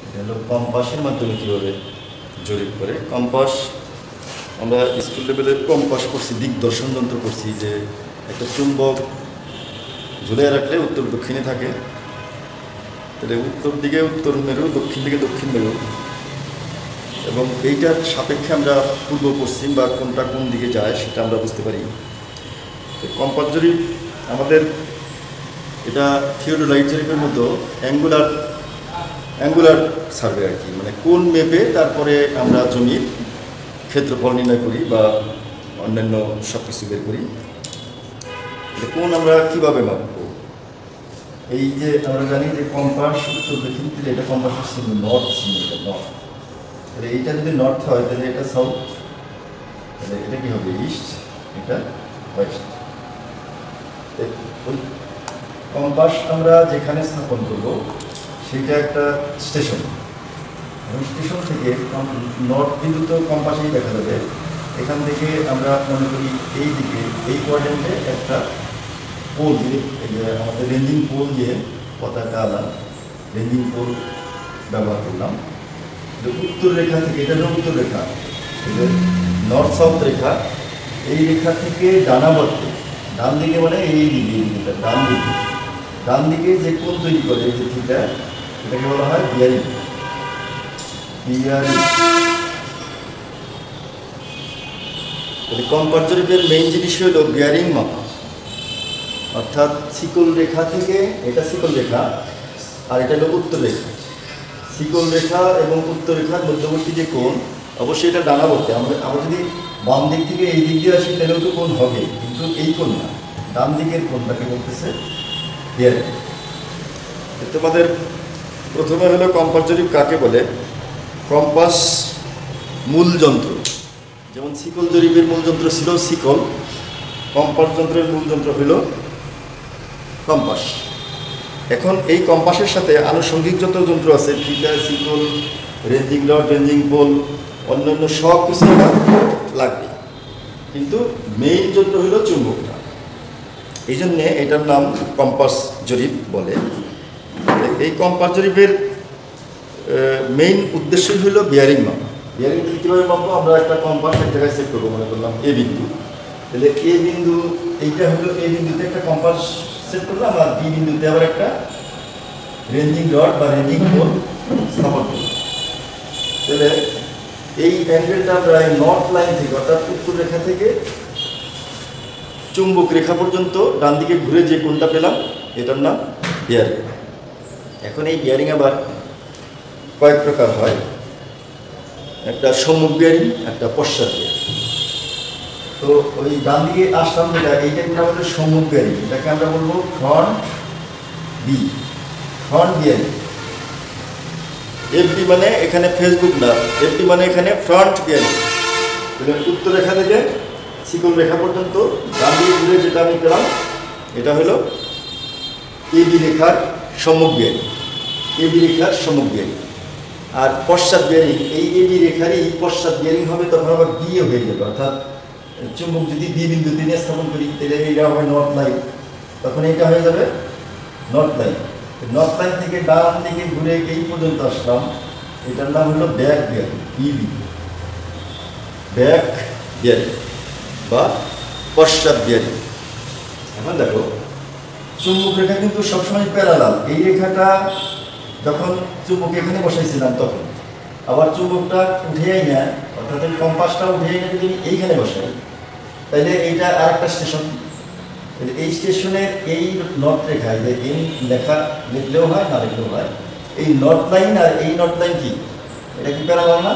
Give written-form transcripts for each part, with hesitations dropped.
এটা হলো কম্পাসের মাধ্যমে কীভাবে জরিপ করে। কম্পাস আমরা স্কুল লেভেলে কম্পাস করছি, দিগদর্শন যন্ত্র করছি, যে একটা চুম্বক ঝুলিয়ে রাখলে উত্তর দক্ষিণে থাকে, তাহলে উত্তর দিকে উত্তর মেরু, দক্ষিণ দিকে দক্ষিণ মেরু, এবং এইটার সাপেক্ষে আমরা পূর্ব পশ্চিম বা কোনটা কোন দিকে যায় সেটা আমরা বুঝতে পারি। কম্পাস জরিপ আমাদের এটা থিওডোলাইট জরিপের মতো অ্যাঙ্গুলার সার্ভে আর কি, মানে কোন মেপে তারপরে আমরা জমির ক্ষেত্রফল নির্ণয় করি বা অন্যান্য সব কিছু বের করি। কোন আমরা কীভাবে মাপবো? এই যে আমরা জানি যে কম্পাস উত্তর দক্ষিণ দিলে এটা কম্পাস হচ্ছে নর্থ, এটা নর্থ। তাহলে এইটা যদি নর্থ হয় তাহলে এটা সাউথ, তাহলে এটা কী হবে ইস্ট, এটা ওয়েস্ট। ওই কম্পাস আমরা যেখানে স্থাপন করব সেটা একটা স্টেশন, এবং স্টেশন থেকে নর্থ বিন্দু তো কম্পাসেই দেখা যাবে। এখান থেকে আমরা মনে করি এই দিকে এই কোয়ার্ডেন্টে একটা পোল দিয়ে, আমাদের রেঞ্জিং পোল দিয়ে পতাকা আলা রেঞ্জিং পোল ব্যবহার করলাম। উত্তর রেখা থেকে, এটা হলো উত্তর রেখা, এটা নর্থ সাউথ রেখা, এই রেখা থেকে ডানাবর্তে, ডান দিকে মানে এই দিকে, এই দিকে ডান দিকে যে কোণ তৈরি করে এই যে থিটা, এটাকে বলা হয় বিয়ারিং। কম্পাস জরিপের মেইন জিনিস হলো বিয়ারিং মাপা, অর্থাৎ শিকল রেখা থেকে, এটা শিকল রেখা আর এটা হলো উত্তর রেখা। শিকল রেখা এবং উত্তর রেখার মধ্যবর্তী যে কোণ, অবশ্যই এটা ডানাবর্তে। আমরা যদি বাম দিক থেকে এই দিক দিয়ে আসি তাহলেও তো কোণ হবে, কিন্তু এই কোণ না, ডান দিকের কোণটাকে বলতেছে বিয়ারিং। তোমাদের প্রথমে হলো কম্পাস জরিপ কাকে বলে। কম্পাস মূল যন্ত্র, যেমন শিকল জরিপের মূল যন্ত্র ছিল শিকল, কম্পাস যন্ত্রের মূল যন্ত্র হইল কম্পাস। এখন এই কম্পাসের সাথে আনুষঙ্গিক যত যন্ত্র আছে, ফিতা, শিকল, রেঞ্জিং রড, রেঞ্জিং পোল, অন্যান্য সব কিছু লাগবে, কিন্তু মেইন যন্ত্র হইল চুম্বকটা। এই জন্যে এটার নাম কম্পাস জরিপ বলে। এই কম্পাস জরিপের মেইন উদ্দেশ্যই হলো বিয়ারিং মাপা। বিয়ারিং কীভাবে মাপবো? আমরা একটা কম্পাস এক জায়গায় সেট করবো, মনে করলাম এ বিন্দু, তাহলে এ বিন্দু, এইটা হলো এ বিন্দুতে একটা কম্পাস সেট করলাম, আর বি বিন্দুতে আবার একটা রেঞ্জিং রড বা রেঞ্জিং পোল স্থাপন করলাম। তাহলে এই অ্যাঙ্গেলটা প্রায় নর্থ লাইন থেকে, অর্থাৎ উত্তর রেখা থেকে চুম্বক রেখা পর্যন্ত ডান দিকে ঘুরে যে কোণটা পেলাম এটার নাম বিয়ারিং। এখন এই বিয়ারিং আবার কয়েক প্রকার হয়, একটা সম্মুখ বিয়ারিং, একটা পশ্চাৎ বিয়ারিং। তো ওই ডান দিকে আসলাম যেটা, এইটাকে আমরা বলবো সম্মুখ বিয়ারিং, এটাকে আমরা বলবো ফ্রন্ট বিয়ারিং। এফবি মানে এখানে ফেসবুক না, এফবি মানে এখানে ফ্রন্ট বিয়ারিং। উত্তর রেখা থেকে শিকল রেখা পর্যন্ত ডান দিকে ঘুরে যেটা আমি পেলাম এটা হলো এবি রেখার সম্মুখ বিয়ারিং, এবি রেখার সম্মুখ বিয়ারিং। আর পশ্চাৎ বিয়ারিং, এই এবি রেখারই পশ্চাৎ বিয়ারিং হবে, তখন আবার বিয়ে হয়ে যাবে, অর্থাৎ চুম্বক যদি বি বিন্দুতে নিয়ে স্থাপন করি তাহলে এইটা হবে নর্থ লাইন, তখন এইটা হয়ে যাবে নর্থ লাইন। নর্থ লাইন থেকে ডান দিকে ঘুরে এই পর্যন্ত আসলাম, এটার নাম হলো ব্যাক বিয়ারিং, ইবি, ব্যাক বিয়ারিং বা পশ্চাৎ বিয়ারিং। এখন দেখো চুম্বক রেখা কিন্তু সবসময় প্যারালাল, এই রেখাটা যখন চুম্বক এখানে বসাইছিলাম তখন, আবার চুম্বকটা উঠেই না, অর্থাৎ কম্পাসটা উঠেই না যদি এইখানে বসাই তাহলে এইটা আর একটা স্টেশন। এই স্টেশনের এই নর্থ রেখায় যে এই লেখা লিখলেও হয় না লিখলেও হয়, এই নর্থ লাইন আর এই নর্থ লাইন কি, এটা কি প্যারালাল না?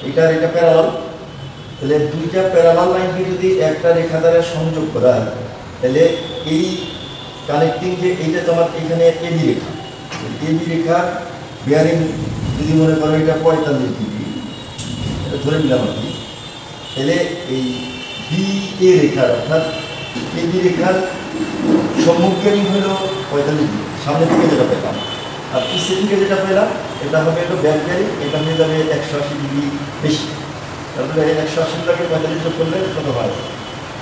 এটা আর এটা প্যারালাল, তাহলে দুইটা প্যারালাল লাইনকে যদি একটা রেখা দ্বারা সংযোগ করা হয় তাহলে এই কানেক্টিং যে এইটা তোমার এখানে এবি রেখা, এবি রেখার বিয়ারিং যদি মনে করো এটা 45 ডিগ্রি, এটা ধরে নিলাম আর কি, তাহলে এই বি এ রেখার অর্থাৎ এবি রেখার সম্মুখ বিয়ারিং হলো 45 ডিগ্রি, সামনের দিকে যেটা পেলাম, আর পিছের দিকে যেটা পেলাম এটা হবে হলো ব্যাক বিয়ারিং, এটা হয়ে যাবে 180 ডিগ্রি বেশি। তারপরে 180 টাকে 45 যোগ করলে কত হয়?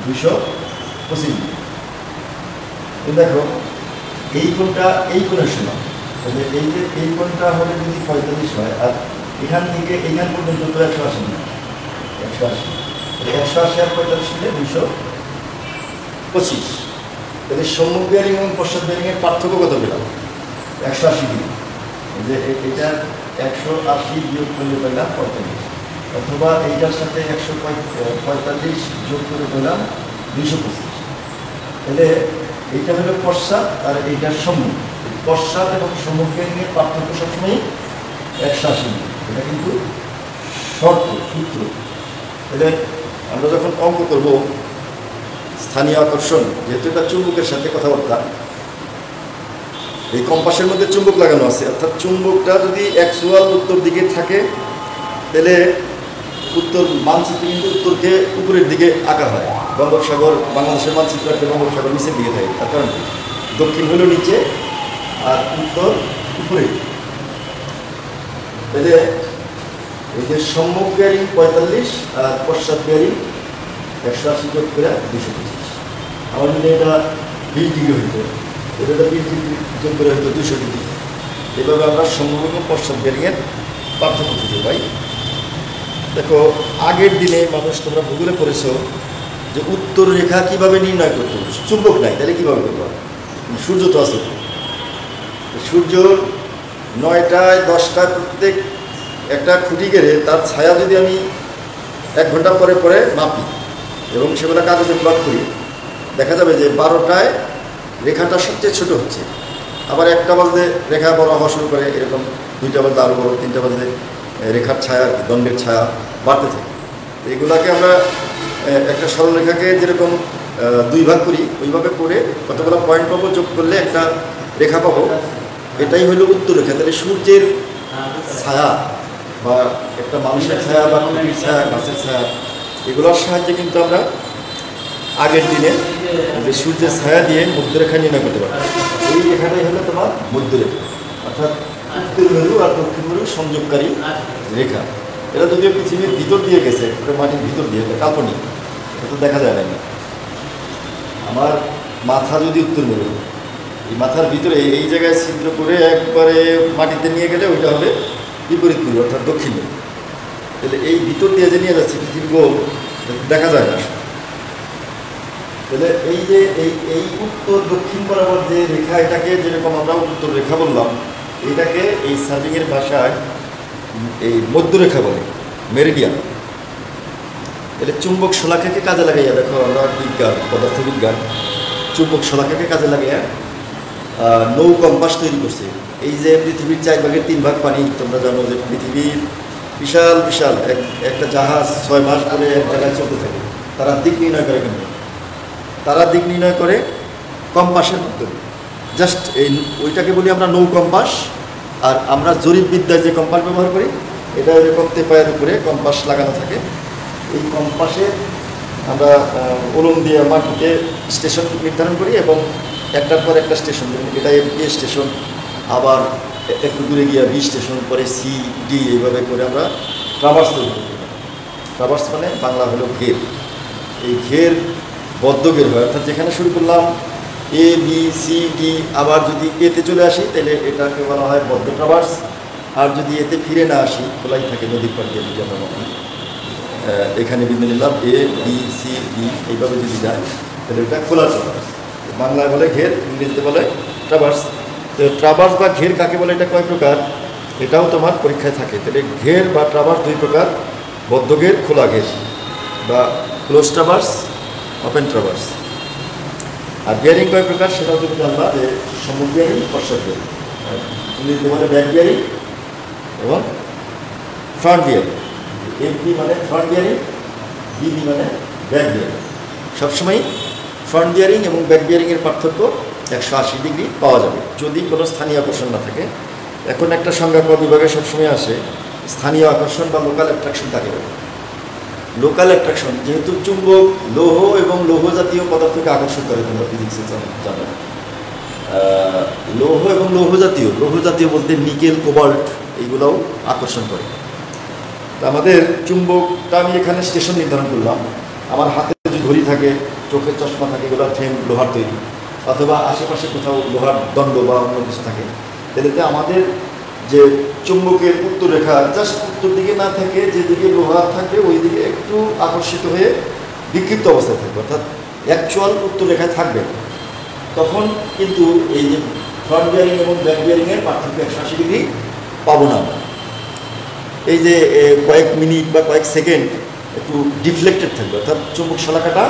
225 ডিগ্রি। দেখো এই কোণটা এই কোণের সমান, তাহলে এই যে এই কোণটা হলে যদি 45 হয়, আর এখান থেকে এইখান পর্যন্ত তো 180 না, 180, 180 আর 45 মিলে 225। তাহলে সম্মুখ বিয়ারিং এবং পশ্চাৎ বিয়ারিংয়ের পার্থক্য কত পেলাম? 180 ডিগ্রি। যে এটা 180 বিয়োগ করলে পেলাম 45, অথবা এইটার সাথে 145 যোগ করে পেলাম 225। তাহলে এইটা হলো পশ্চাৎ আর এইটার সম্মুখ। পশ্চাৎ এবং সম্মুখ বিয়ারিংয়ের পার্থক্য সবসময় 180 ডিগ্রি। এটা কিন্তু শর্ত, সূত্র। তাহলে আমরা যখন অঙ্ক করব স্থানীয় আকর্ষণ, যেহেতু এটা চুম্বকের সাথে কথাবার্তা, এই কম্পাসের মধ্যে চুম্বক লাগানো আছে, অর্থাৎ চুম্বকটা যদি অ্যাকচুয়াল উত্তর দিকে থাকে তাহলে উত্তর মানচিত্রে কিন্তু উত্তরকে উপরের দিকে আঁকা হয়। বঙ্গোপসাগর, বাংলাদেশের মানচিত্র একটা বঙ্গোপসাগর নিচের দিকে থাকে, তার কারণ দক্ষিণ হলো নিচে আর উত্তর উপরে। তাহলে এই যে সম্মুখ বিয়ারিং 45 আর পশ্চাৎ বিয়ারিং 180 যোগ করে 225। আমার যদি এটা 20 ডিগ্রি হইতো, এটা 20 ডিগ্রি যোগ করে হইতো 200 ডিগ্রি। এভাবে আমরা সম্মুখ এবং পশ্চাৎ বিয়ারিংয়ের পার্থক্য খুঁজে পাই। দেখো, আগের দিনে মানুষ, তোমরা ভূগোলে পড়েছো যে উত্তর রেখা কীভাবে নির্ণয় করতো। চুম্বক নাই, তাহলে কীভাবে করবো? সূর্য তো আছে, সূর্য 9টায় 10টায় প্রত্যেক একটা খুঁটি গেড়ে তার ছায়া যদি আমি 1 ঘন্টা পরে পরে মাপি এবং সেগুলো কাগজে প্লট করি, দেখা যাবে যে 12টায় রেখাটা সবচেয়ে ছোট হচ্ছে, আবার 1টা বাজলে রেখা বড় হওয়া শুরু করে, এরকম 2টা বাজলে আরও বড়, 3টা বাজলে রেখার ছায়া, দণ্ডের ছায়া বাড়তে থাকে। এগুলাকে আমরা একটা সরলরেখাকে যেরকম 2 ভাগ করি, ওইভাবে করে কতগুলো পয়েন্ট পাবো, যোগ করলে একটা রেখা পাবো। এটাই হলো উত্তর রেখা। তাহলে সূর্যের ছায়া বা একটা মানুষের ছায়া বা খুঁটির ছায়া, গাছের ছায়া, এগুলোর সাহায্যে কিন্তু আমরা আগের দিনে যে সূর্যের ছায়া দিয়ে মধ্যরেখা নির্ণয় করতে পারি। এই রেখাটাই হলো তোমার মধ্যরেখা, অর্থাৎ উত্তর মেরু আর দক্ষিণ মেরু সংযোগকারী রেখা। এটা যদিও পৃথিবীর ভিতর দিয়ে গেছে, মাটির ভিতর দিয়ে, এটা কাল্পনিক, এটা তো দেখা যায় না। আমার মাথা যদি উত্তর মেরু, এই মাথার ভিতরে এই জায়গায় ছিদ্র করে একবারে মাটিতে নিয়ে গেলে ওইটা হবে বিপরীত মেরু, অর্থাৎ দক্ষিণ মেরু। তাহলে এই ভিতর দিয়ে যে নিয়ে যাচ্ছে পৃথিবীর গোল, দেখা যায় না। তাহলে এই যে এই উত্তর দক্ষিণ বরাবর যে রেখা, এটাকে যেরকম আমরা উত্তর রেখা বললাম, এটাকে এই সার্ভিংয়ের ভাষায় এই মধ্যরেখা বলে, মেরিডিয়ান। তাহলে চুম্বক শলাকাকে কাজে লাগাইয়া, দেখো আমরা বিজ্ঞান, পদার্থবিজ্ঞান চুম্বক শলাকাকে কাজে লাগাইয়া নৌ কম্পাস তৈরি করছে। এই যে পৃথিবীর 4 ভাগের 3 ভাগ পানি, তোমরা জানো যে পৃথিবীর বিশাল বিশাল একটা জাহাজ 6 মাস ধরে এক জায়গায় চলতে থাকে। তারা দিক নির্ণয় করে, কিন্তু তারা দিক নির্ণয় করে কম্পাসের মাধ্যমে। জাস্ট এই ওইটাকে বলি আমরা নৌ কম্পাস। আর আমরা জরিপবিদ্যায় যে কম্পাস ব্যবহার করি, এটা এরকম তেপায়ের উপরে কম্পাস লাগানো থাকে। এই কম্পাসে আমরা উলুম দিয়ে মাটিতে স্টেশন নির্ধারণ করি এবং একটার পর একটা স্টেশন, এটা এ স্টেশন, আবার একটু দূরে গিয়ে বি স্টেশন, পরে সি ডি, এইভাবে করে আমরা ট্রাভার্স তৈরি করি। ট্রাভার্স মানে বাংলা হলো ঘের। এই ঘের বদ্ধ ঘের হয়, অর্থাৎ যেখানে শুরু করলাম এ বি সি ডি, আবার যদি এতে চলে আসি তাহলে এটাকে বলা হয় বদ্ধ ট্রাভার্স। আর যদি এতে ফিরে না আসি, খোলাই থাকে নদীর পাড় দিয়ে, যদি আমরা এখানে বিন্দু নিলাম এ বি সি ডি, এইভাবে যদি যায় তাহলে এটা খোলা ট্রাভার্স। বাংলায় বলে ঘের, ইংরেজিতে বলে ট্রাভার্স। তো ট্রাভার্স বা ঘের কাকে বলে, এটা কয় প্রকার, এটাও তোমার পরীক্ষায় থাকে। তাহলে ঘের বা ট্রাভার্স 2 প্রকার, বদ্ধ ঘের, খোলা ঘের, বা ক্লোজ ট্রাভার্স, ওপেন ট্রাভার্স। আর বিয়ারিং কয় প্রকার সেটাও তুমি জানবা, যে সম্মুখ বিয়ারিং, পশ্চাৎ বিয়ারিং, ইংরেজিতে বলে ব্যাক বিয়ারিং এবং ফ্রন্ট বিয়ারিং। এমপি মানে ফ্রন্ট বিয়ারিং, বিবি মানে ব্যাক বিয়ারিং। সবসময় ফ্রন্ট বিয়ারিং এবং ব্যাক বিয়ারিংয়ের পার্থক্য 180 ডিগ্রি পাওয়া যাবে যদি কোনো স্থানীয় আকর্ষণ না থাকে। এখন একটা সংজ্ঞা ক বিভাগে সবসময় আসে, স্থানীয় আকর্ষণ বা লোকাল অ্যাট্রাকশন থাকে। লোকাল অ্যাট্রাকশন, যেহেতু চুম্বক লৌহ এবং লৌহ জাতীয় পদার্থকে আকর্ষণ করে, তোমরা ফিজিক্সে জানো। লৌহ এবং লৌহ জাতীয় বলতে নিকেল, কোবাল্ট, এইগুলোও আকর্ষণ করে। তো আমাদের চুম্বকটা আমি এখানে স্টেশন নির্ধারণ করলাম। আমার হাতে যদি ঘড়ি থাকে, চোখের চশমা থাকে, এগুলো ফ্রেম লোহার তৈরি, অথবা আশেপাশে কোথাও লোহার দণ্ড বা অন্য কিছু থাকে, এতে আমাদের যে চুম্বকের উত্তর রেখা জাস্ট উত্তর দিকে না থেকে যেদিকে লোহা থাকবে ওই দিকে একটু আকর্ষিত হয়ে বিক্ষিপ্ত অবস্থায় থাকবে, অর্থাৎ অ্যাকচুয়াল উত্তর রেখায় থাকবে। তখন কিন্তু এই যে ফ্রন্ট বিয়ারিং এবং ব্যাক বিয়ারিংয়ের পার্থক্য 180 ডিগ্রি পাবো না। এই যে কয়েক মিনিট বা কয়েক সেকেন্ড একটু ডিফ্লেক্টেড থাকবে, অর্থাৎ চুম্বক শলাকাটা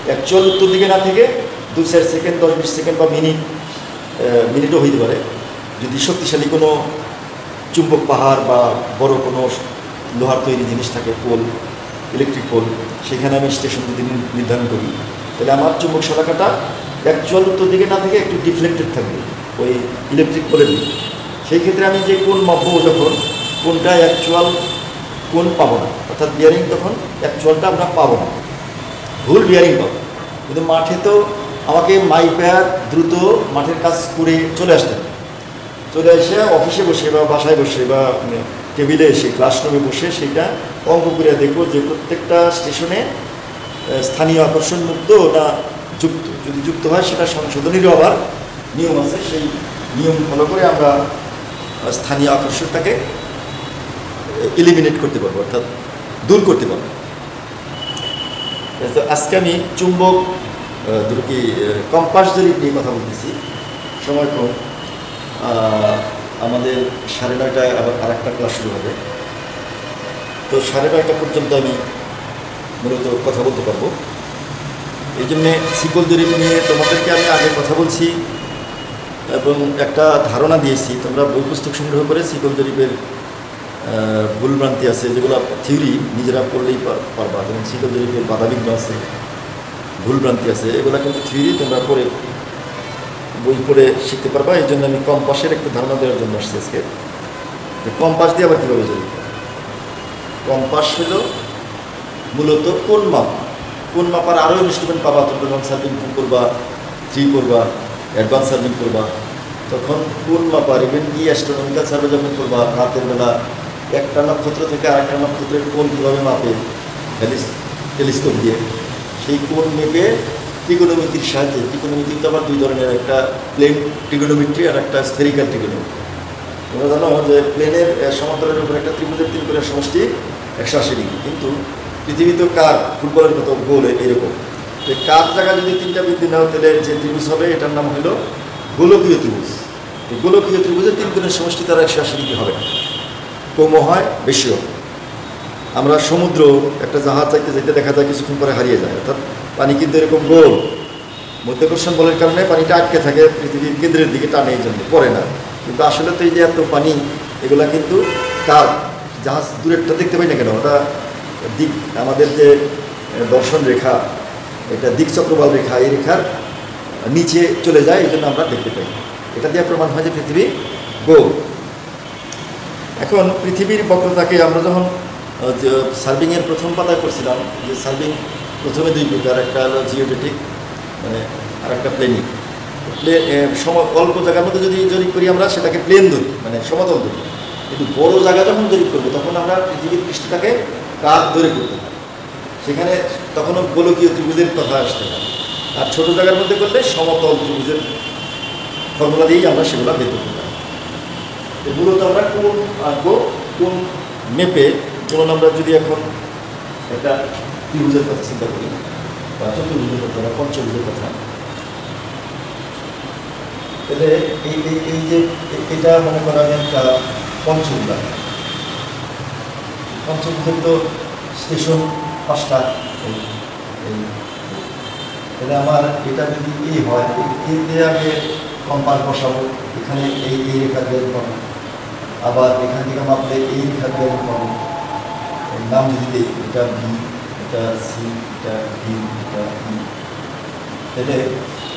অ্যাকচুয়াল উত্তর দিকে না থেকে 2-4 সেকেন্ড 10-20 সেকেন্ড বা মিনিটও হইতে পারে। যদি শক্তিশালী কোনো চুম্বক পাহাড় বা বড় কোনো লোহার তৈরি জিনিস থাকে, পোল, ইলেকট্রিক পোল, সেখানে আমি স্টেশন যদি নির্ধারণ করি, তাহলে আমার চুম্বক শলাকাটা অ্যাকচুয়াল উত্তর দিকে না থেকে একটু ডিফ্লেক্টেড থাকবে ওই ইলেকট্রিক পোলের দিকে। সেই ক্ষেত্রে আমি যে কোণ মাপবো যখন, কোনটা অ্যাকচুয়াল কোণ পাবো না, অর্থাৎ বিয়ারিং তখন অ্যাকচুয়ালটা আমরা পাবো না, ভুল বিয়ারিং পাবো। কিন্তু মাঠে তো আমাকে মাইপার দ্রুত মাঠের কাজ করে চলে আসতে হবে, চলে এসে অফিসে বসে বা বাসায় বসে বা টেবিলে এসে ক্লাসরুমে বসে সেইটা অঙ্ক করে দেখবো যে প্রত্যেকটা স্টেশনে স্থানীয় আকর্ষণ মুক্ত না যুক্ত। যদি যুক্ত হয় সেটা সংশোধনেরও আবার নিয়ম আছে, সেই নিয়ম ফলো করে আমরা স্থানীয় আকর্ষণটাকে এলিমিনেট করতে পারবো, অর্থাৎ দূর করতে পারবো। আজকে আমি চুম্বক কম্পাস জরিপ নিয়ে কথা বলতেছি। সময় কম, আমাদের 9:30টায় আবার আরেকটা ক্লাস শুরু হবে, তো 9:30টা পর্যন্ত আমি মূলত কথা বলতে পারবো। এই জন্যে শিকল জরিপ নিয়ে তোমাদেরকে আমি আগে কথা বলছি এবং একটা ধারণা দিয়েছি। তোমরা বই পুস্তক সংগ্রহ করে শিকল জরিপের ভুলভ্রান্তি আছে, যেগুলো থিওরি নিজেরা পড়লেই পারবা, যেমন শিকল জরিপের বাধাবিঘ্ন আছে, ভুলভ্রান্তি আছে, এগুলো কিন্তু থিওরি তোমরা পড়ে বই পড়ে শিখতে পারবা। এই জন্য আমি কম্পাসের একটু ধারণা দেওয়ার জন্য আসছি আজকে। কম্পাস দিয়ে আবার কীভাবে জরিপ? কম্পাস হলো মূলত কোণ মাপ, কোণ মাপার আরও ইনস্ট্রুমেন্ট পাবা। তোমরা যখন সার্ভিং 2 করবা, 3 করবা, অ্যাডভান্স সার্ভিং করবা, তখন কোণ মাপার ইভেন কি অ্যাস্ট্রোনমিক্যাল সার্ভে যখন করবা, রাতের বেলা একটা নক্ষত্র থেকে আরেকটা নক্ষত্রের কোণ কীভাবে মাপে টেলিস্কোপ দিয়ে, সেই কোণ মেপে ত্রিকোণমিতির সাহায্যে, ত্রিকোণমিতি তো আবার 2 ধরনের, একটা প্লেন ট্রিগোনোমেট্রি আর একটা স্ফেরিক্যাল ট্রিগোনোমেট্রি। তোমরা জানো যে প্লেনের সমান্তরালের উপর একটা ত্রিভুজের 3 কোণের সমষ্টি 180 ডিগ্রি, কিন্তু পৃথিবী তো কার ফুটবলের মতো গোল এরকম। তো কার জায়গায় যদি 3টা বৃদ্ধি নাও, তাহলে যে ত্রিভুজ হবে এটার নাম হলো গোলকীয় ত্রিভুজ। এই গোলকীয় ত্রিভুজের 3 কোণের সমষ্টি তারা 180 ডিগ্রি হবে না, কমও হয় বেশিও। আমরা সমুদ্র একটা জাহাজ চাইতে যেতে দেখা যায় কিছুক্ষণ পরে হারিয়ে যায়, অর্থাৎ পানি কিন্তু এরকম গোল, মধ্যাকর্ষণ বলের কারণে পানিটা আটকে থাকে, পৃথিবীর কেন্দ্রের দিকে টানে, এই জন্য পড়ে না। কিন্তু আসলে তো এই যে এত পানি, এগুলা কিন্তু কার জাহাজ দূরেরটা দেখতে পাই না কেন, ওটা দিক, আমাদের যে দর্শন রেখা, এটা দিক চক্রবাল রেখা, এই রেখার নিচে চলে যায়, এই জন্য আমরা দেখতে পাই। এটা দিয়ে প্রমাণ হয় যে পৃথিবী গোল। এখন পৃথিবীর বক্রতাকে আমরা যখন সার্ভিংয়ের প্রথম পাতায় করছিলাম, যে সার্ভিং প্রথমে 2 প্রকার, একটা হলো জিওডেটিক মানে আর একটা প্লেনিং। অল্প জায়গার মধ্যে যদি জরিপ করি আমরা, সেটাকে প্লেন ধরি, মানে সমতল ধরি। কিন্তু বড় জায়গা যখন জরিপ করবো, তখন আমরা পৃথিবীর পৃষ্ঠটাকে কাত ধরে করতে পারি, সেখানে তখনও গোলকীয় ত্রিভুজের কথা আসতে পারে। আর ছোটো জায়গার মধ্যে করলে সমতল ত্রিভুজের ফর্মুলা দিয়েই আমরা সেগুলো বের করতে পারি। মূলত আমরা কোন আঁকবো, কোন মেপে, যেমন আমরা যদি এখন একটা ত্রিভুজের কথা চিন্তা করি, বা চতুর্ভুজের কথা বা পঞ্চভুজের কথা, তাহলে এই যে এটা মনে করা যায় একটা পঞ্চভুজ। পঞ্চভুজের তো স্টেশন 5টা, তাহলে আমার এটা যদি এই হয়, এতে আগে কম্পাস বসাবো, এখানে এই রেখা বের পাবো, আবার এখান থেকে মাপলে এই রেখা বের পাবো, নাম যদি দিই, এটা বি, এটা সি, এটা ডি, এটা ই। তাহলে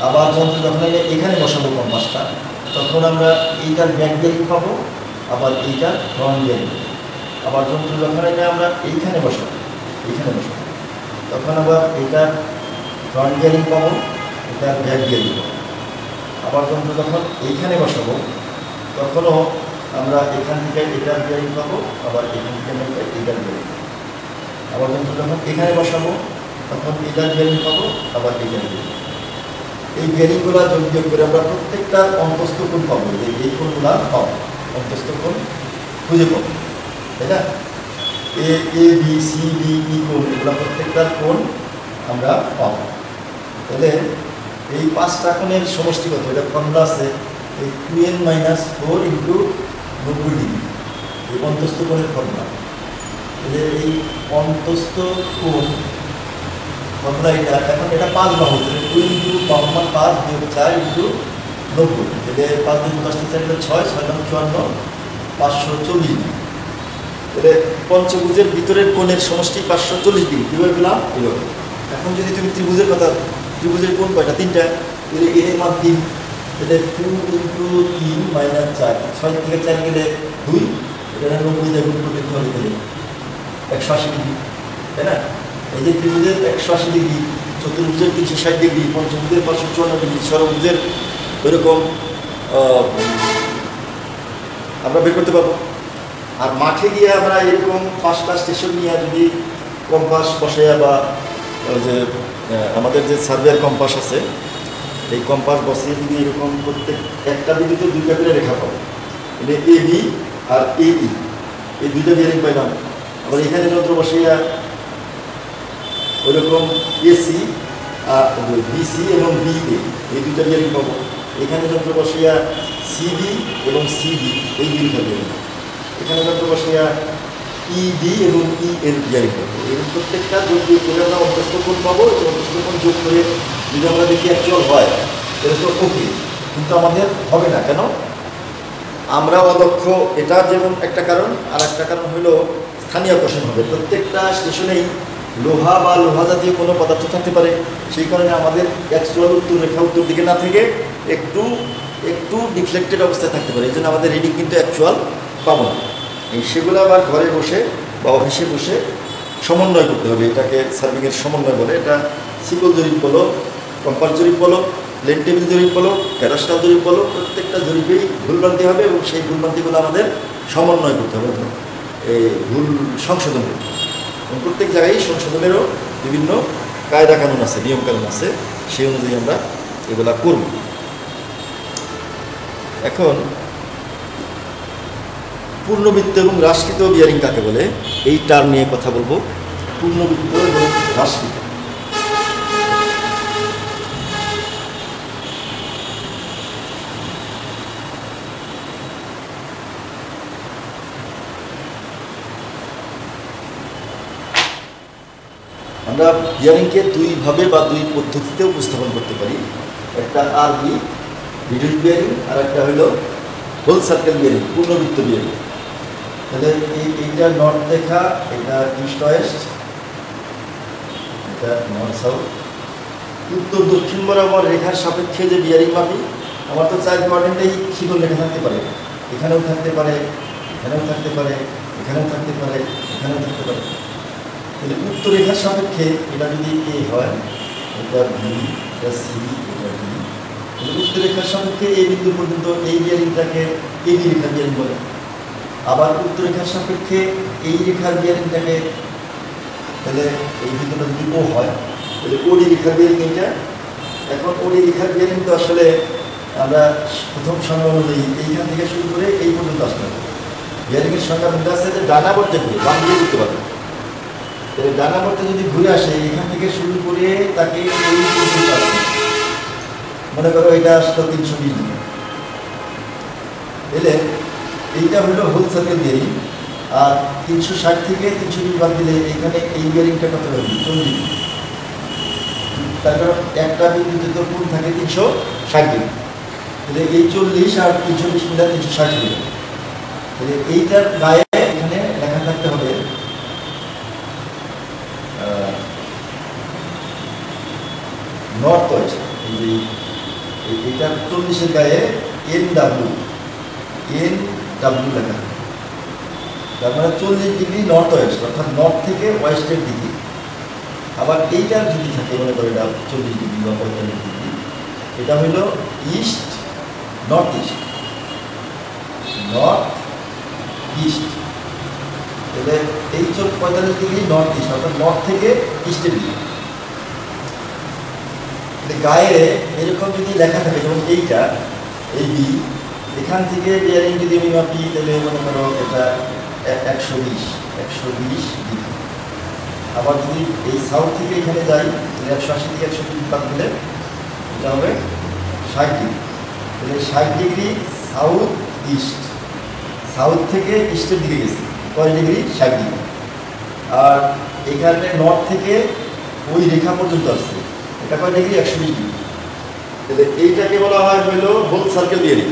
আবার যখন এখানে বসাবো কম্পাসটা, তখন আমরা এইটার ব্যাক বেরিং পাবো, আবার এইটার ফ্রন্ট বেরিং। আবার যন্ত্র যখন আমরা এইখানে বসাবো, তখন আবার এটার ফ্রন্ট বেরিং পাবো, এটার ব্যাক বেরিং পাবো। আবার যন্ত্র যখন এইখানে বসাবো, তখনও আমরা এখান থেকে এটার বেরিং পাবো, আবার এখান থেকে এটার বেরিং। আবার যন্ত্র যখন এখানে বসাবো, তখন এটার বেরিং পাবো, আবার এটার বেরিং। এই বেরিংগুলো যোগ বিয়োগ করে আমরা প্রত্যেকটা অন্তস্থ কোণ পাবো, এই কোণগুলো পাবো, অন্তস্থ কোণ খুঁজে পাবো, তাই না? A B C D E কোণ, এগুলো প্রত্যেকটার কোণ আমরা পাবো। তাহলে এই 5টা কোণের সমষ্টি কত? এটা ফর্মুলা আছে, এই 2n - 4 × 90 ডিগ্রি, এই অন্তস্থ কোণের ফর্মুলা। তাহলে এই অন্তস্থ কোণ ফর্মুলা এটা, এখন এটা 5 বাহু, তাহলে 2 × 5 = 4 × 90, তাহলে 5 × 10 = 4, 6, 6 × 54, 540 ডিগ্রি। তাহলে পঞ্চভুজের ভিতরের কোণের সমষ্টি 540 ডিগ্রি। কীভাবে পেলাম? এভাবে। এখন যদি তুমি ত্রিভুজের কথা, ত্রিভুজের কোণ কয়টা? 3টা, তাহলে এর মান 3, তাহলে 2 × 3 - 4, 6 থেকে 4 গেলে 2, এটা 90 দিয়ে গুণ করলে কী হবে? 180 ডিগ্রি, তাই না? এই যে ত্রিভুজের 180 ডিগ্রি, চতুর্ভুজের 360 ডিগ্রি, পঞ্চভুজের 554 ডিগ্রি, ষড়ভুজের ওইরকম আমরা বের করতে পারবো। আর মাঠে গিয়ে আমরা এরকম 5টা স্টেশন নিয়ে যদি কম্পাস বসাইয়া বা যে আমাদের যে সার্ভেয়ার কম্পাস আছে, এই কম্পাস বসিয়ে যদি এরকম প্রত্যেক একটা বিন্দুতে 2টা করে রেখা পাবো, এটা এ বি আর এ ই, এই 2টা বিয়ারিং পাইলাম। আবার এখানে যন্ত্র বসাইয়া ওইরকম এসি আর বিসি এবং বিএ, এই 2টা বিয়ারিং পাবো। এখানে যন্ত্র বসাইয়া সিবি এবং সিডি, এই 2টা বিয়ারিং। এখানে যন্ত্র বসাইয়া ইডি এবং ই এর বিয়ারিং পাবো। এবং প্রত্যেকটা যোগ বিয়োগ করে আমরা অন্তস্থ কোণ পাবো। এবং অন্তস্থ কোণ যোগ করে যদি আমরা দেখি অ্যাকচুয়াল হয়, এটা তো ওকে, কিন্তু আমাদের হবে না। কেন? আমরা অদক্ষ, এটা যেমন একটা কারণ। আর একটা কারণ হলো স্থানীয় আকর্ষণ হবে। প্রত্যেকটা স্টেশনেই লোহা বা লোহা জাতীয় কোনো পদার্থ থাকতে পারে, সেই কারণে আমাদের অ্যাকচুয়াল উত্তর রেখা উত্তর দিকে না থেকে একটু একটু ডিফ্লেক্টেড অবস্থায় থাকতে পারে। এই জন্য আমাদের রিডিং কিন্তু অ্যাকচুয়াল পাবো না। সেগুলো আবার ঘরে বসে বা অফিসে বসে সমন্বয় করতে হবে। এটাকে সার্ভিংয়ের সমন্বয় বলে। এটা শিকল জরিপ বলো, কম্পাস জরিপ বলো, প্লেন টেবিল জরিপ বলো, ক্যাডাস্ট্রাল জরিপ বলো, প্রত্যেকটা জরিপেই ভুলভ্রান্তি হবে এবং সেই ভুলভ্রান্তিগুলো আমাদের সমন্বয় করতে হবে, এই ভুল সংশোধন করতে হবে। এবং প্রত্যেক জায়গায় সংশোধনেরও বিভিন্ন কায়দা কানুন আছে, নিয়মকানুন আছে, সেই অনুযায়ী আমরা এগুলা করব। এখন পূর্ণবৃত্ত এবং হ্রাসকৃত বিয়ারিং কাকে বলে, এই টার্ম নিয়ে কথা বলবো। পূর্ণবৃত্ত এবং হ্রাসকৃত। আমরা বিয়ারিংকে দুইভাবে বা দুই পদ্ধতিতে উপস্থাপন করতে পারি। একটা আরবি রিডিউসড বিয়ারিং, আর একটা হলো হোল সার্কেল বিয়ারিং, পূর্ণবৃত্ত বিয়ারিং। তাহলে এইটা নর্থ রেখা, এটা ইস্ট ওয়েস্ট, এটা নর্থ সাউথ। উত্তর দক্ষিণ বরাবর রেখার সাপেক্ষে যে বিয়ারিং মাপি, আমার তো 4 কোয়াড্রেন্টেই শিকল রেখা থাকতে পারে, এখানেও থাকতে পারে, এখানেও থাকতে পারে, এখানেও থাকতে পারে, এখানেও থাকতে পারে। তাহলে উত্তর রেখার সাপেক্ষে এটা যদি এ হয়, এটা বি, এটা সি, এটা ডি। তাহলে উত্তর রেখার সাপেক্ষে এই বিন্দু পর্যন্ত এই বিয়ারিংটাকে এবি রেখার বিয়ারিং বলে। আবার উত্তর রেখার সাপেক্ষে এই রেখার বিয়ারিংটাকে, তাহলে এই বিন্দুটা যদি ও হয়, তাহলে ওডি রেখার বিয়ারিং এইটা। এখন ওডি রেখার বিয়ারিং তো আসলে আমরা প্রথম সংজ্ঞা অনুযায়ী এইখান থেকে শুরু করে এই পর্যন্ত আসতে হবে। বিয়ারিংয়ের সংজ্ঞা মধ্যে আছে যে ডানাবর্তে ঘুরে বাম দিয়ে করতে পারবে। তাহলে ডানাবর্তে যদি ঘুরে আসে, এখান থেকে শুরু করে তাকে এই পর্যন্ত আসবে। মনে করো এটা আসলো 320 ডিগ্রি, তাহলে এইটা হলো হোল সার্কেল বিয়ারিং। আর 360 থেকে 320 বাদ দিলে এখানে এই বিয়ারিংটা কত হবে? 40 ডিগ্রি। তার কারণ একটা বিন্দুতে তো কোণ থাকে 360 ডিগ্রি, তাহলে এই 40 আর 320 মিলে 360 ডিগ্রি। তাহলে এইটার গায়ে এখানে লেখা থাকতে হবে নর্থ ওয়েস্ট। এইটা 40-এর গায়ে NW লেখা থাকে। তার মানে 40 ডিগ্রি নর্থ ওয়েস্ট, অর্থাৎ নর্থ থেকে ওয়েস্টের দিকে। আবার এইটার যদি থাকে, মনে করে এটা 40 ডিগ্রি বা 45 ডিগ্রি, এটা হইল east north east, north east. তাহলে এই 45 ডিগ্রি নর্থ ইস্ট, অর্থাৎ নর্থ থেকে ইস্টের দিকে। গায়ে এরকম যদি লেখা থাকে, যেমন এইটা এই বি, এখান থেকে বিয়ারিং যদি আমি মাপি তাহলে মনে করো এটা 120 ডিগ্রি। আবার যদি এই সাউথ থেকে এখানে যাই তাহলে 180 থেকে 120 বাদ দিলে এটা হবে 60 ডিগ্রি। তাহলে 60 ডিগ্রি সাউথ ইস্ট, সাউথ থেকে ইস্টের দিকে গেছে কয় ডিগ্রি? 60 ডিগ্রি। আর এখানে নর্থ থেকে ওই রেখা পর্যন্ত আসছে, এটা কয় ডিগ্রি? 120 ডিগ্রি। তাহলে এইটাকে বলা হয় হলো হোল সার্কেল বিয়ারিং,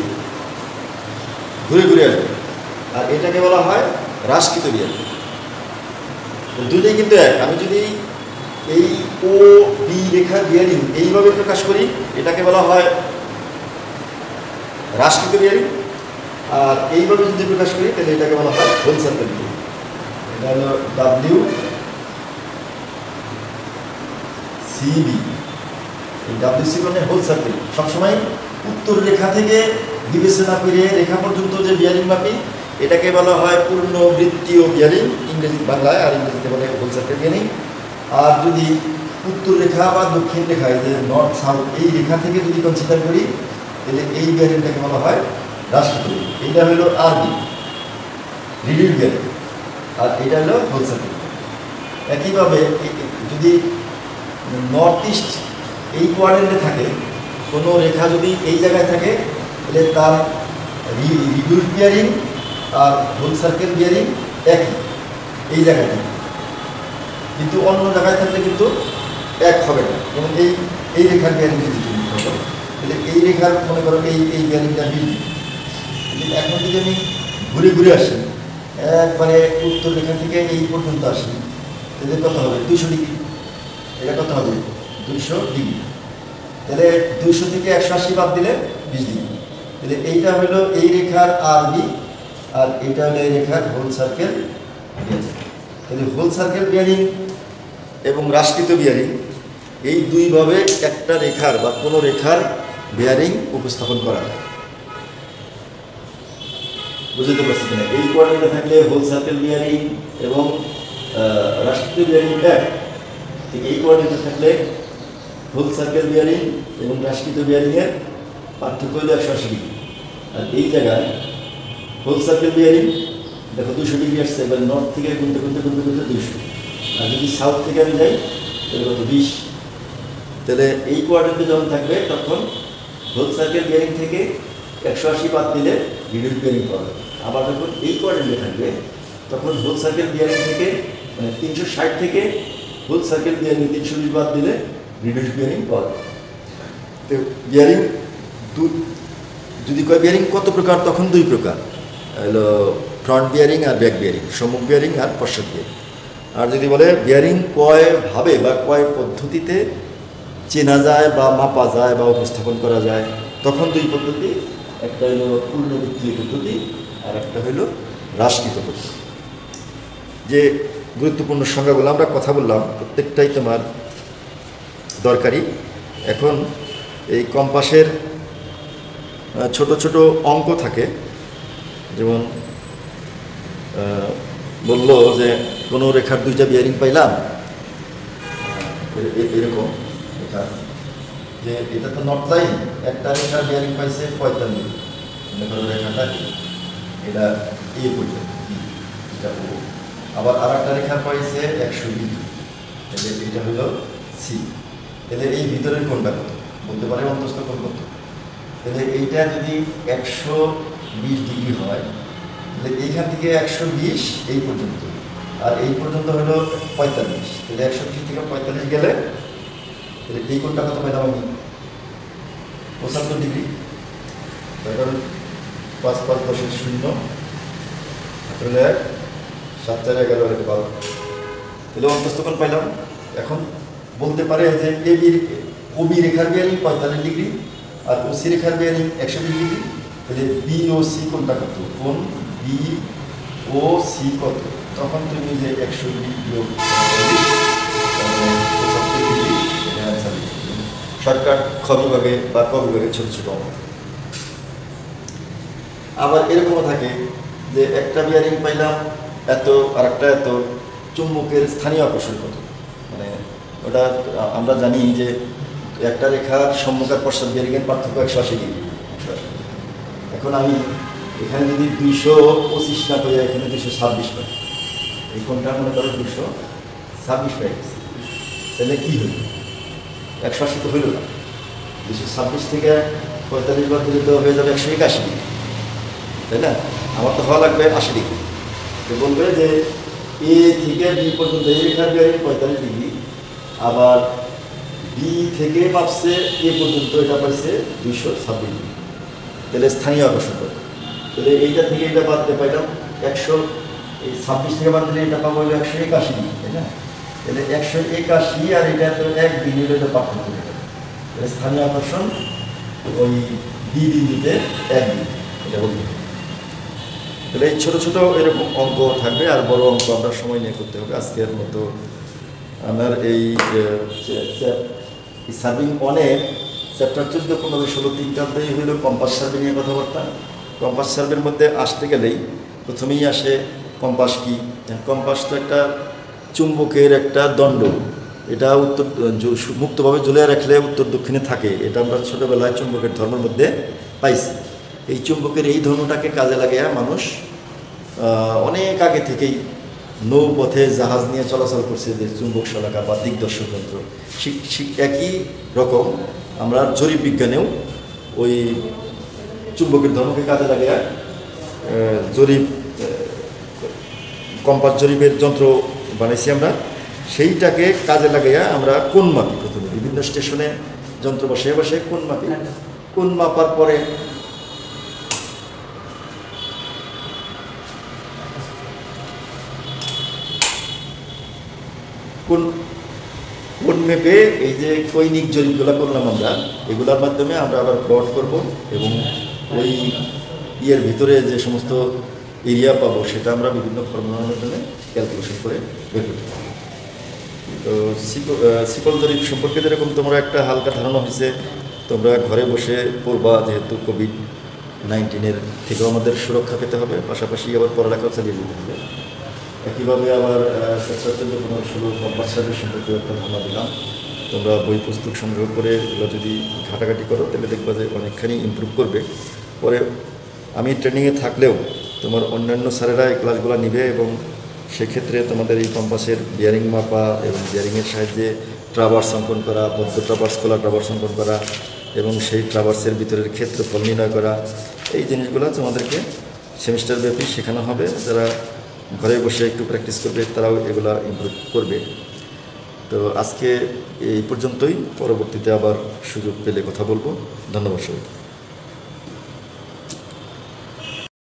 ঘুরে ঘুরে আসবে। আর এটাকে বলা হয় হ্রাসকৃত বিয়ারিং। দুইটাই কিন্তু এক। আমি যদি এই ও বি রেখার বিয়ারিং এইভাবে প্রকাশ করি, এটাকে বলা হয় হ্রাসকৃত বিয়ারিং। আর এইভাবে যদি প্রকাশ করি তাহলে এটাকে বলা হয় হোল সার্কেল বিয়ারিং। এটা হলো ডাব্লিউ সিবি। এই ডাব্লিউসি মানে হোল সার্কেল। সবসময় উত্তর রেখা থেকে বিবেচনা করে রেখা পর্যন্ত যে বিয়ারিং মাপি এটাকে বলা হয় পূর্ণ বৃত্তীয় বিয়ারিং ইংরেজি, বাংলায়, আর ইংরেজিতে বলে হোল সার্কেল বিয়ারিং। আর যদি উত্তর রেখা বা দক্ষিণ রেখা, এই যে নর্থ সাউথ, এই রেখা থেকে যদি কনসিডার করি তাহলে এই বিয়ারিংটাকে বলা হয় হ্রাসকৃত বিয়ারিং। এইটা হলো আরবি রিডিউসড বিয়ারিং, আর এটা হলো হোল সার্কেল। একইভাবে যদি নর্থ ইস্ট এই কোয়ার্ডারেন্টে থাকে, কোনো রেখা যদি এই জায়গায় থাকে তাহলে তার রিডিউসড বিয়ারিং আর হোল সার্কেল বিয়ারিং একই এই জায়গায় থাকে, কিন্তু অন্য জায়গায় থাকলে কিন্তু এক হবে না। যেমন এই রেখার বিয়ারিং যদি তাহলে এই রেখার মনে করো এই বিয়ারিংটা বিল। এখন যদি আমি ঘুরে ঘুরে আসি, একবারে উত্তর রেখা থেকে এই পর্যন্ত আসি, তাহলে কত হবে? 200 ডিগ্রি। এটা কত হবে? 200 ডিগ্রি। তাহলে 200 থেকে 180 বাদ দিলে 20 ডিগ্রি। তাহলে এইটা হলো এই রেখার আরবি, আর এটা হলো এই রেখার হোল সার্কেল বিয়ারিং। তাহলে হোল সার্কেল বিয়ারিং এবং হ্রাসকৃত বিয়ারিং এই দুইভাবে একটা রেখার বা কোনো রেখার বিয়ারিং উপস্থাপন করা যায়। বুঝতে পারছি কিনা? এই কোয়ার্ডারেন্টে থাকলে হোল সার্কেল বিয়ারিং এবং হ্রাসকৃত বিয়ারিং এক, ঠিক এই কোয়ার্ডারেন্টে থাকলে হোল সার্কেল বিয়ারিং এবং হ্রাসকৃত বিয়ারিংয়ের পার্থক্য হলো 180 ডিগ্রি। আর এই জায়গায় হোল সার্কেল বিয়ারিং দেখো 200 ডিগ্রি আসছে, এবার নর্থ থেকে গুনতে গুনতে 200। আর যদি সাউথ থেকে আমি যাই তাহলে কত? 20। তাহলে এই কোয়ার্ডারেন্টে যখন থাকবে তখন হোল সার্কেল বিয়ারিং থেকে 180 বাদ দিলে রিডিউসড বিয়ারিং পাওয়া যাবে। আবার যখন এই কোয়ার্ডারেন্টে থাকবে তখন হোল সার্কেল বিয়ারিং থেকে মানে 360 থেকে হোল সার্কেল বিয়ারিং 320 বাদ দিলে রিডিউসড বিয়ারিং পাওয়া যাবে। তো বিয়ারিং যদি কয় বিয়ারিং কত প্রকার, তখন দুই প্রকার হলো ফ্রন্ট বিয়ারিং আর ব্যাক বিয়ারিং, সম্মুখ বিয়ারিং আর পশ্চাৎ বিয়ারিং। আর যদি বলে বিয়ারিং কয়ভাবে বা কয় পদ্ধতিতে চেনা যায় বা মাপা যায় বা উপস্থাপন করা যায়, তখন দুই পদ্ধতি। একটা হলো পূর্ণবৃত্তীয় পদ্ধতি আর একটা হলো হ্রাসকৃত পদ্ধতি। যে গুরুত্বপূর্ণ সংজ্ঞাগুলো আমরা কথা বললাম প্রত্যেকটাই তোমার দরকারি। এখন এই কম্পাসের ছোট ছোট অঙ্ক থাকে, যেমন বললো যে কোনো রেখার দুইটা বিয়ারিং পাইলাম, এরকম রেখা যে এটা তো নর্থ লাইন, একটা রেখার বিয়ারিং পাইছে 45, মনে করো রেখাটা এটা এ পর্যন্ত, এটা ও। আবার আর একটা রেখা পাইছে 120, এটা হলো সি। তাহলে এই ভিতরের কোনটা কত বলতে পারে? অন্তস্থ কোণ কত? তাহলে এইটা যদি 120 ডিগ্রি হয় তাহলে এইখান থেকে 120 এই পর্যন্ত, আর এই পর্যন্ত হলো 45। তাহলে 120 থেকে 45 গেলে তাহলে এই কোণটা কত পাইলাম আমি? 75 ডিগ্রি। তারপর 5 5 10 0 তাহলে 7 4 11 12। তাহলে অন্তস্থ কোণ পাইলাম। এখন বলতে পারে যে ওবি রেখার বিয়ারিং 45 ডিগ্রি আর ওসি রেখার বিয়ারিং 120 ডিগ্রি। তাহলে বি ও সি কোনটা কত? কোন বি ও সি কত? তখন তুমি যে 120 বিয়োগ 75 ডিগ্রি এটা অ্যান্সার লিখে দিবে। শর্টকাট খ বিভাগে বা ক বিভাগে ছোট ছোট অঙ্ক। আবার এরকমও থাকে যে একটা বিয়ারিং পাইলাম এত আর একটা এত, চুম্বকের স্থানীয় আকর্ষণ কত? মানে ওটা আমরা জানি যে একটা রেখার সম্মুখ আর পশ্চাৎ বেরিংয়ের পার্থক্য 180 ডিগ্রি। এখন আমি এখানে যদি 225 না করে এখানে 226 পাই, এই কোণটা মনে করো 226 পাই, তাহলে কী হইল? 180 তো হইল না, 226 থেকে 45 বাদ দিলে তো হয়ে যাবে 181 ডিগ্রি, তাই না? আমার তো হওয়া লাগবে 80 ডিগ্রি। তো বলবে যে এ থেকে বি পর্যন্ত এই রেখার বেরিং 45 ডিগ্রি, আবার বি থেকে মাপছে এ পর্যন্ত এটা পাইছে 226 ডিগ্রি, তাহলে স্থানীয় আকর্ষণ করে। তাহলে এইটা থেকে এটা বাদ দিয়ে পাইলাম 126 থেকে বাদ দিলে এটা পাবো হলো 181 ডিগ্রি, তাই না? তাহলে 181 আর এটা তো 1 ডিগ্রি এটা পার্থক্য হয়ে যাবে। তাহলে স্থানীয় আকর্ষণ ওই বি বিন্দুতে 1 ডিগ্রি, এটা বলতে হবে। তাহলে এই ছোটো ছোটো এরকম অঙ্ক থাকবে, আর বড় অঙ্ক আমরা সময় নিয়ে করতে হবে। আজকের মতো আমার এই সার্ভিং অনেক চ্যাপ্টার 14, 15, 16 তিনটাতেই হইল কম্পাস সার্ভে নিয়ে কথাবার্তা। কম্পাস সার্ভের মধ্যে আসতে গেলেই প্রথমেই আসে কম্পাস কি। কম্পাস তো একটা চুম্বকের একটা দণ্ড, এটা উত্তর মুক্তভাবে ঝুলিয়ে রাখলে উত্তর দক্ষিণে থাকে, এটা আমরা ছোটোবেলায় চুম্বকের ধর্মের মধ্যে পাইছি। এই চুম্বকের এই ধর্মটাকে কাজে লাগিয়ে মানুষ অনেক আগে থেকেই নৌপথে জাহাজ নিয়ে চলাচল করছে, যে চুম্বক শলাকা বা দিগদর্শক যন্ত্র। একই রকম আমরা জরিপ বিজ্ঞানেও ওই চুম্বকের ধর্মকে কাজে লাগিয়ে জরিপ কম্পাস জরিপের যন্ত্র বানাইছি আমরা। সেইটাকে কাজে লাগাইয়া আমরা কোণ মাপি। প্রথমে বিভিন্ন স্টেশনে যন্ত্র বসে বসে কোণ মাপি। কোণ মাপার পরে কোণ মেপে এই যে কৈনিক জরিপগুলো করলাম আমরা, এগুলোর মাধ্যমে আমরা আবার প্লট করব এবং ওই ইয়ের ভিতরে যে সমস্ত এরিয়া পাবো সেটা আমরা বিভিন্ন ফর্মুলার মাধ্যমে ক্যালকুলেশন করে বের করতে পারবো। তো শিকল জরিপ সম্পর্কে যেরকম তোমরা একটা হালকা ধারণা হয়েছে, তোমরা ঘরে বসে পড়বা, যেহেতু কোভিড-19 থেকেও আমাদের সুরক্ষা পেতে হবে, পাশাপাশি আবার পড়ালেখাও চালিয়ে যেতে হবে। একইভাবে আবার চ্যাপ্টার 14, 15, 16 কম্পাস সার্ভে সম্পর্কে একটা ধারণা দিলাম। তোমরা বই পুস্তক সংগ্রহ করে এগুলো যদি ঘাটাঘাটি করো তাহলে দেখবা যে অনেকখানি ইমপ্রুভ করবে। পরে আমি ট্রেনিংয়ে থাকলেও তোমার অন্যান্য স্যারেরা এই ক্লাসগুলো নিবে এবং সেক্ষেত্রে তোমাদের এই কম্পাসের বিয়ারিং মাপা এবং বিয়ারিংয়ের সাহায্যে ট্রাভার্স অঙ্কন করা, বদ্ধ ট্রাভার্স, খোলা ট্রাভার্স অঙ্কন করা এবং সেই ট্রাভার্সের ভিতরের ক্ষেত্রফল নির্ণয় করা, এই জিনিসগুলো তোমাদেরকে সেমিস্টার ব্যাপী শেখানো হবে। যারা ঘরে বসে একটু প্র্যাকটিস করবে তারাও এগুলা ইমপ্রুভ করবে। তো আজকে এই পর্যন্তই, পরবর্তীতে আবার সুযোগ পেলে কথা বলবো। ধন্যবাদ সবাই।